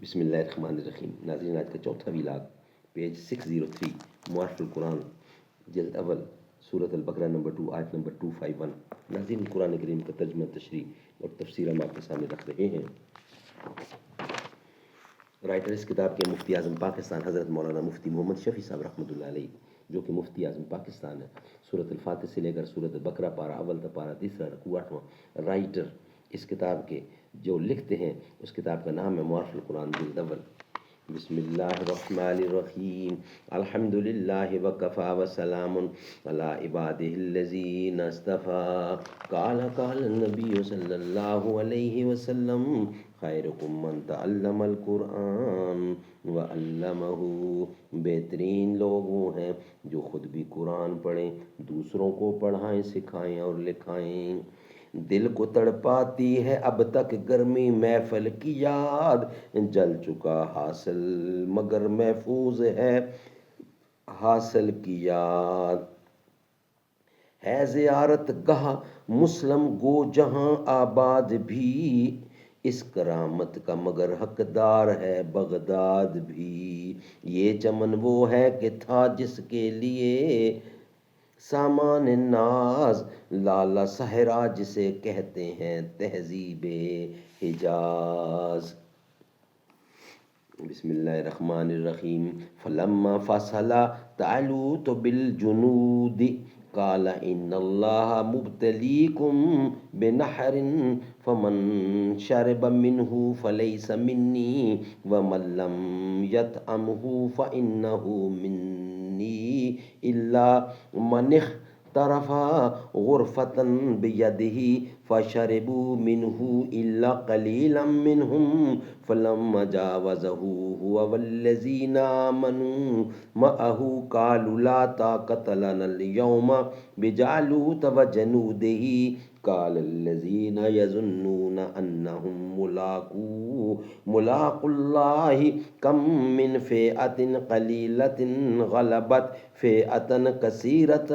بسم اللہ الرحمن الرحیم۔ ناظرین، آج کا چوتھا ویلاگ پیج 603 معارف القرآن جلد اول سورۃ البقرہ نمبر 2 آیت نمبر 251۔ ناظرین، قرآن کریم کا ترجمہ، تشریح اور تفسیر ہم آپ کے سامنے رکھ رہے ہیں۔ رائٹر اس کتاب کے مفتی اعظم پاکستان حضرت مولانا مفتی محمد شفیع صاحب رحمۃ اللہ علیہ، جو کہ مفتی اعظم پاکستان ہے۔ سورۃ الفاتح سے لے کر سورۃ البقرہ پارہ اول تا پارہ تیسرا رکوع 8واں۔ رائٹر اس کتاب کے جو لکھتے ہیں، اس کتاب کا نام ہے معارف القرآن جلد اول۔ بسم اللہ الرحمن الرحیم۔ الحمد للہ وکفی وسلام علی عبادہ الذین اصطفی۔ قال النبی صلی اللہ علیہ وسلم خیرکم من تعلم القرآن وعلمہ۔ بہترین لوگ وہ ہیں جو خود بھی قرآن پڑھیں، دوسروں کو پڑھائیں، سکھائیں اور لکھائیں۔ دل کو تڑپاتی ہے اب تک گرمی محفل کی یاد، جل چکا حاصل مگر محفوظ ہے حاصل کی یاد۔ ہے زیارت گاہ مسلم گو جہاں آباد بھی، اس کرامت کا مگر حقدار ہے بغداد بھی۔ یہ چمن وہ ہے کہ تھا جس کے لیے سامان ناز، لالا صحرا جسے کہتے ہیں تہذیب حجاز۔ بسم اللہ الرحمن الرحیم۔ فلما فصل طالوت بالجنود قال ان اللہ مبتلیکم بنہر فمن شرب منہ فلیس منی ومن لم یطعمہ فانہ منی الا من اغترف غرفۃ بیدہ فشربوا منہ الا قلیلا منہم فلما جاوزہ هو والذین آمنوا معہ قالوا لا طاقۃ لنا اليوم بجالوت وجنودہ قال الذین یظنون انہم ملاقو اللہ کم من فئۃ قلیلۃ غلبت فئۃ کثیرۃ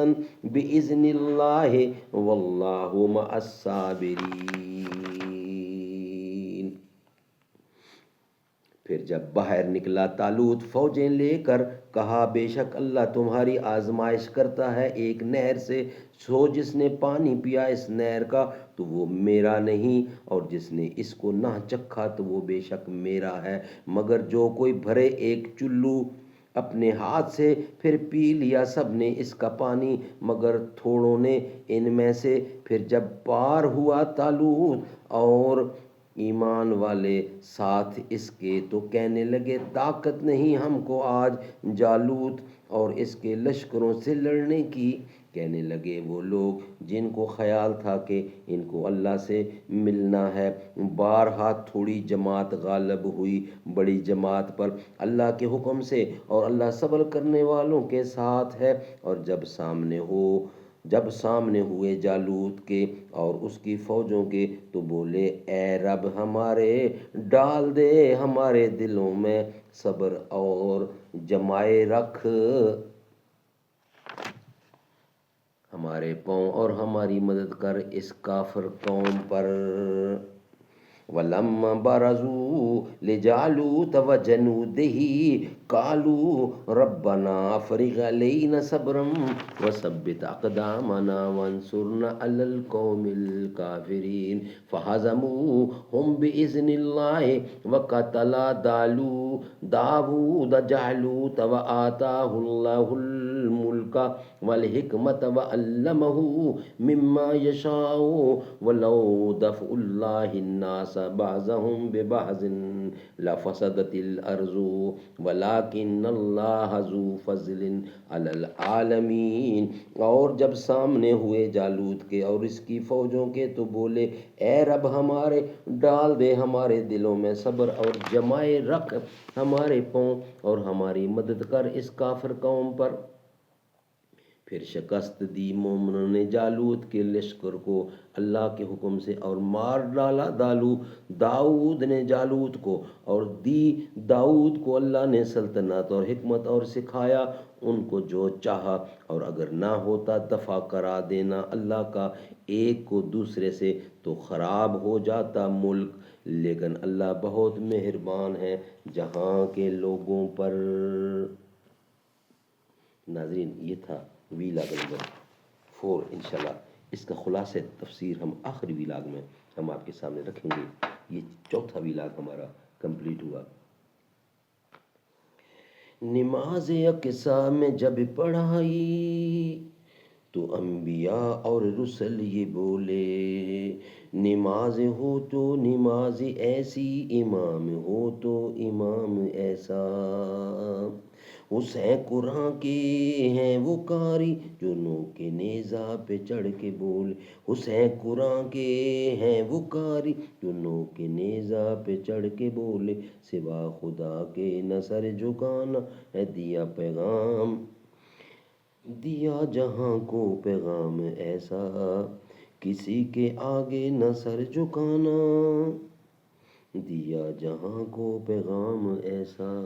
بإذن اللہ واللہ مع الصابرین۔ پھر جب باہر نکلا طالوت فوجیں لے کر، کہا بے شک اللہ تمہاری آزمائش کرتا ہے ایک نہر سے، سو جس نے پانی پیا اس نہر کا تو وہ میرا نہیں، اور جس نے اس کو نہ چکھا تو وہ بے شک میرا ہے، مگر جو کوئی بھرے ایک چلو اپنے ہاتھ سے پھر پی لیا سب نے اس کا پانی مگر تھوڑوں نے ان میں سے۔ پھر جب پار ہوا طالوت اور ایمان والے ساتھ اس کے تو کہنے لگے طاقت نہیں ہم کو آج جالوت اور اس کے لشکروں سے لڑنے کی۔ کہنے لگے وہ لوگ جن کو خیال تھا کہ ان کو اللہ سے ملنا ہے۔ بارہا تھوڑی جماعت غالب ہوئی بڑی جماعت پر اللہ کے حکم سے، اور اللہ صبر کرنے والوں کے ساتھ ہے۔ اور جب سامنے ہوئے جالوت کے اور اس کی فوجوں کے تو بولے اے رب ہمارے، ڈال دے ہمارے دلوں میں صبر اور جمائے رکھ ہمارے پاؤں اور ہماری مدد کر اس کافر قوم پر۔ وَلَمَّا بَرَزُوا لِجَالُوتَ وَجُنُودِهِ قَالُوا رَبَّنَا أَفْرِغْ عَلَيْنَا صَبْرًا وَثَبِّتْ أَقْدَامَنَا وَانصُرْنَا عَلَى الْقَوْمِ الْكَافِرِينَ فَهَزَمُوهُمْ بِإِذْنِ اللَّهِ وَقَتَلَ دَاوُودَ جَالُوتَ وَآتَاهُ اللَّهُ الْمُلْكَ وَالْحِكْمَةَ وَعَلَّمَهُ مِمَّا يَشَاءُ وَلَوْ دَفْعُ اللَّهِ النَّاسَ بعضهم ببعض لفسدت الارض ولكن اللہ ذو فضل علی العالمین۔ اور جب سامنے ہوئے جالوت کے اور اس کی فوجوں کے تو بولے اے رب ہمارے، ڈال دے ہمارے دلوں میں صبر اور جمائے رکھ ہمارے پاؤں اور ہماری مدد کر اس کافر قوم پر۔ پھر شکست دی مومنوں نے جالوت کے لشکر کو اللہ کے حکم سے اور مار ڈالا داؤد نے جالوت کو، اور دی داؤد کو اللہ نے سلطنت اور حکمت اور سکھایا ان کو جو چاہا، اور اگر نہ ہوتا دفع کرا دینا اللہ کا ایک کو دوسرے سے تو خراب ہو جاتا ملک۔ لیکن اللہ بہت مہربان ہے جہاں کے لوگوں پر۔ ناظرین یہ تھا ویلاگ نمبر 4، انشاءاللہ اس کا خلاصہ تفسیر ہم آخری ویلاگ میں ہم آپ کے سامنے رکھیں گے۔ یہ چوتھا ویلاگ ہمارا کمپلیٹ ہوا۔ نماز اقصا میں جب پڑھائی تو انبیاء اور رسل یہ بولے، نماز ہو تو نماز ایسی، امام ہو تو امام ایسا۔ حسین قرآن کے ہیں وہ قاری جو نوک نیزہ پہ چڑھ کے بولے، حسین قرآن کے ہیں وہ قاری جو نوک نیزہ پہ چڑھ کے بولے، سوا خدا کے نہ سر جھکانا ہے دیا پیغام، دیا جہاں کو پیغام ایسا، کسی کے آگے نہ سر جھکانا، دیا جہاں کو پیغام ایسا۔